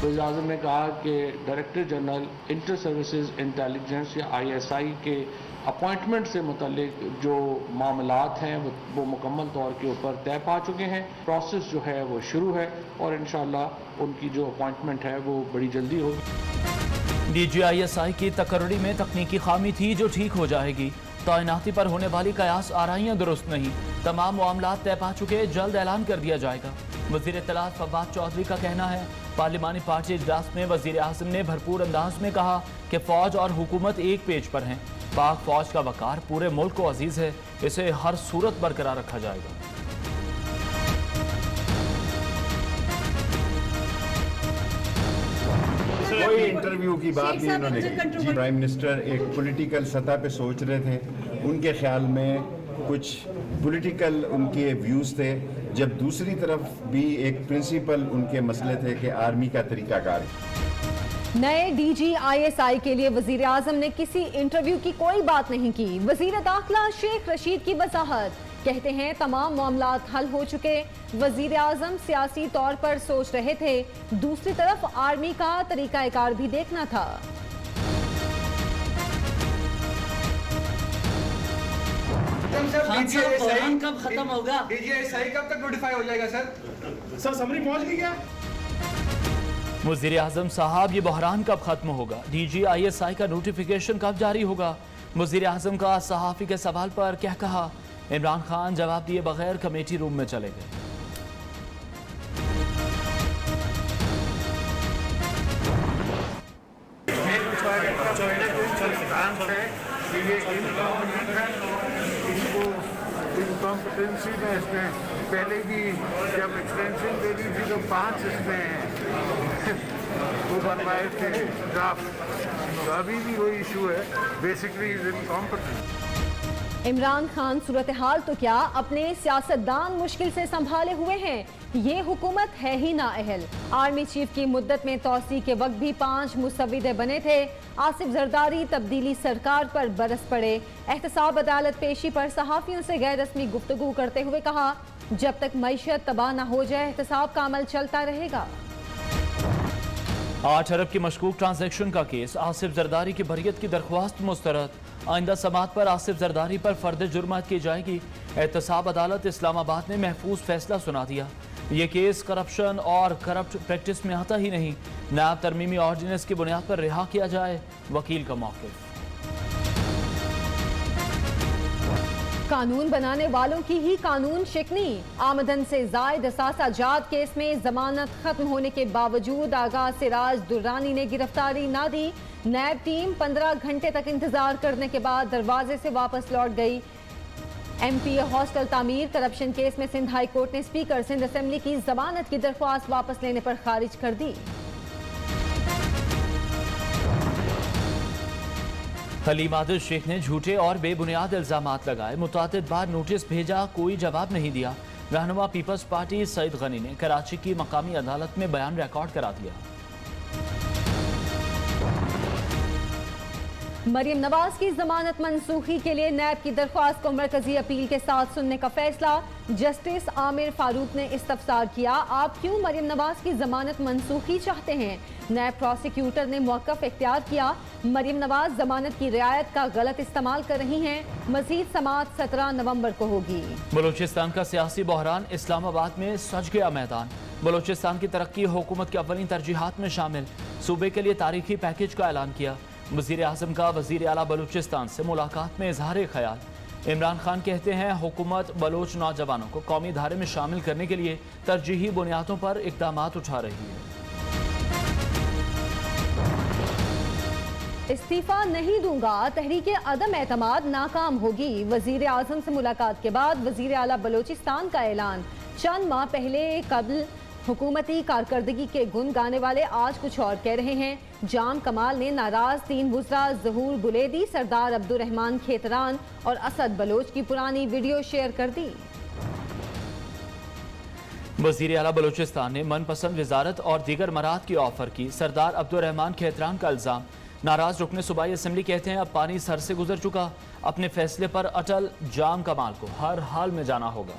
وزیر اعظم نے کہا کہ director general inter services intelligence یا ISI کے اپوائنٹمنٹ سے متعلق جو معاملات ہیں وہ مکمل طور کے اوپر طے پا چکے ہیں. پروسیس جو ہے وہ شروع ہے اور انشاءاللہ ان کی جو اپوائنٹمنٹ ہے وہ بڑی جلدی ہوگی. DGISI کی تقرری میں تکنیکی خامی تھی جو ٹھیک ہو جائے گی. تعیناتی پر ہونے والی قیاس آرائیاں درست نہیں. تمام معاملات طے پا چکے، جلد اعلان کر دیا جائے گا. وزیر اطلاعات فواد چودھری کا کہنا ہے پارلیمانی پارٹی اجلاس میں وزیر اعظم نے بھرپور انداز میں کہا کہ فوج اور حکومت ایک پیج پر ہیں. پاک فوج کا وقار پورے ملک کو عزیز ہے، اسے ہر صورت برقرار رکھا جائے گا. کوئی انٹرویو کی بات نہیں انہوں نے کی. پرائم منسٹر ایک پولیٹیکل سطح پہ سوچ رہے تھے، ان کے خیال میں کچھ پولیٹیکل ان کے ویوز تھے، جب دوسری طرف بھی ایک پرنسپل ان کے مسئلے تھے کہ آرمی کا طریقہ کار. نئے DGISI کے لیے وزیر اعظم نے کسی انٹرویو کی کوئی بات نہیں کی. وزیر داخلہ شیخ رشید کی وضاحت، کہتے ہیں تمام معاملات حل ہو چکے. وزیر اعظم سیاسی طور پر سوچ رہے تھے، دوسری طرف آرمی کا طریقہ کار بھی دیکھنا تھا. کب ختم ہوگا؟ DGISI کب تک نوٹیفائی ہو جائے گا سر سمری پہنچ گئی کیا؟ وزیر اعظم صاحب یہ بحران کب ختم ہوگا؟ DGISI کا نوٹیفیکیشن کب جاری ہوگا؟ وزیر اعظم کا صحافی کے سوال پر کیا کہا؟ عمران خان جواب دیے بغیر کمیٹی روم میں چلے گئے. انکمپٹنسی میں اس میں پہلے بھی جب ایکسٹینشن دے دی تھی تو 5 اس میں وہ بنوائے تھے ڈرافٹ، تو ابھی بھی وہی ایشو ہے. Basically incompetent. عمران خان صورتحال تو کیا اپنے سیاستدان مشکل سے سنبھالے ہوئے ہیں. یہ حکومت ہے ہی نااہل. آرمی چیف کی مدت میں توسیع کے وقت بھی 5 مسودے بنے تھے. آصف زرداری تبدیلی سرکار پر برس پڑے. احتساب عدالت پیشی پر صحافیوں سے غیر رسمی گفتگو کرتے ہوئے کہا جب تک معیشت تباہ نہ ہو جائے احتساب کا عمل چلتا رہے گا. 8 ارب کی مشکوک ٹرانزیکشن کا کیس، آصف زرداری کی بریت کی درخواست مسترد. آئندہ سماعت پر آصف زرداری پر فرد جرم عائد کی جائے گی. احتساب عدالت اسلام آباد نے محفوظ فیصلہ سنا دیا. یہ کیس کرپشن اور کرپٹ پریکٹس میں آتا ہی نہیں. نائب ترمیمی آرڈیننس کی بنیاد پر رہا کیا جائے، وکیل کا موقف. قانون بنانے والوں کی ہی قانون شکنی. آمدن سے زائد اثاثہ جات کیس میں ضمانت ختم ہونے کے باوجود آغا سراج درانی نے گرفتاری نہ دی. نیب ٹیم 15 گھنٹے تک انتظار کرنے کے بعد دروازے سے واپس لوٹ گئی. MP ہاسٹل تعمیر کرپشن کیس میں سندھ ہائی کورٹ نے اسپیکر سندھ اسمبلی کی ضمانت کی درخواست واپس لینے پر خارج کر دی. حلیم عادل شیخ نے جھوٹے اور بے بنیاد الزامات لگائے. متعدد بار نوٹس بھیجا، کوئی جواب نہیں دیا. رہنما پیپلز پارٹی سعید غنی نے کراچی کی مقامی عدالت میں بیان ریکارڈ کرا دیا. مریم نواز کی ضمانت منسوخی کے لیے نیب کی درخواست کو مرکزی اپیل کے ساتھ سننے کا فیصلہ. جسٹس عامر فاروق نے استفسار کیا آپ کیوں مریم نواز کی ضمانت منسوخی چاہتے ہیں؟ نیب پروسیکیوٹر نے موقف اختیار کیا. مریم نواز ضمانت کی رعایت کا غلط استعمال کر رہی ہیں. مزید سماعت 17 نومبر کو ہوگی. بلوچستان کا سیاسی بحران، اسلام آباد میں سج گیا میدان. بلوچستان کی ترقی حکومت کی اولین ترجیحات میں شامل. صوبے کے لیے تاریخی پیکیج کا اعلان کیا. وزیر اعظم کا وزیر اعلیٰ بلوچستان سے ملاقات میں اظہار خیال. عمران خان کہتے ہیں حکومت بلوچ نوجوانوں کو قومی دھارے میں شامل کرنے کے لیے ترجیحی بنیادوں پر اقدامات اٹھا رہی ہے. استعفیٰ نہیں دوں گا، تحریک عدم اعتماد ناکام ہوگی. وزیر اعظم سے ملاقات کے بعد وزیر اعلیٰ بلوچستان کا اعلان. چند ماہ پہلے قبل حکومتی کارکردگی کے گن گانے والے آج کچھ اور کہہ رہے ہیں. جام کمال نے ناراض 3 وزراء ظہور بلیدی، سردار عبدالرحمان کھیتران اور اسد بلوچ کی پرانی ویڈیو شیئر کر دی. وزیر اعلیٰ بلوچستان نے من پسند وزارت اور دیگر مراد کی آفر کی. سردار عبدالرحمان کھیتران کا الزام. ناراض رکن صوبائی اسمبلی کہتے ہیں اب پانی سر سے گزر چکا، اپنے فیصلے پر اٹل. جام کمال کو ہر حال میں جانا ہوگا.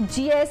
GS+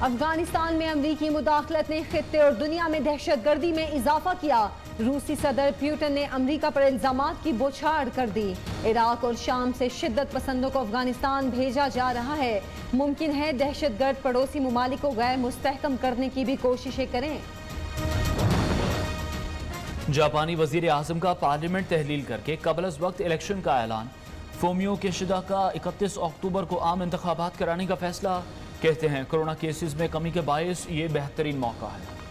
افغانستان میں امریکی مداخلت نے خطے اور دنیا میں دہشت گردی میں اضافہ کیا۔ روسی صدر پیوٹن نے امریکہ پر الزامات کی بوچھاڑ کر دی۔ عراق اور شام سے شدت پسندوں کو افغانستان بھیجا جا رہا ہے۔ ممکن ہے دہشت گرد پڑوسی ممالک کو غیر مستحکم کرنے کی بھی کوششیں کریں۔ جاپانی وزیر اعظم کا پارلیمنٹ تحلیل کر کے قبل از وقت الیکشن کا اعلان۔ فومیو کیشیدا کا 31 اکتوبر کو عام انتخابات کرانے کا فیصلہ۔ کہتے ہیں کورونا کیسز میں کمی کے باعث یہ بہترین موقع ہے۔